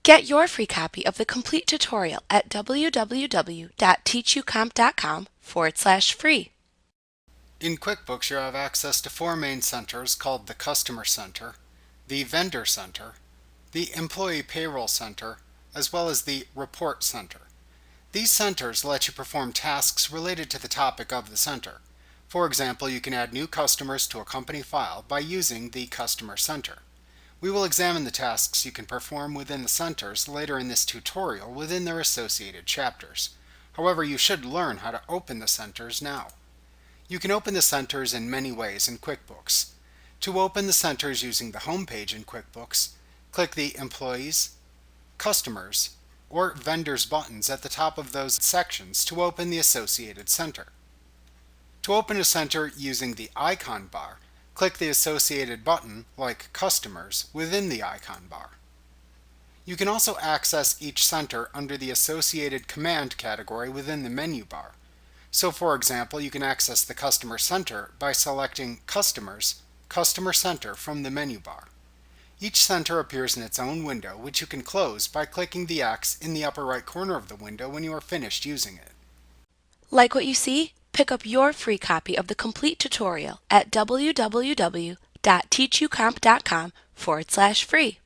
Get your free copy of the complete tutorial at www.teachucomp.com/free. In QuickBooks, you have access to four main centers called the Customer Center, the Vendor Center, the Employee Payroll Center, as well as the Report Center. These centers let you perform tasks related to the topic of the center. For example, you can add new customers to a company file by using the Customer Center. We will examine the tasks you can perform within the centers later in this tutorial within their associated chapters. However, you should learn how to open the centers now. You can open the centers in many ways in QuickBooks. To open the centers using the home page in QuickBooks, click the Employees, Customers, or Vendors buttons at the top of those sections to open the associated center. To open a center using the icon bar, click the associated button, like Customers, within the icon bar. You can also access each center under the associated command category within the menu bar. So for example, you can access the Customer Center by selecting Customers, Customer Center from the menu bar. Each center appears in its own window, which you can close by clicking the X in the upper right corner of the window when you are finished using it. Like what you see? Pick up your free copy of the complete tutorial at www.teachucomp.com/free.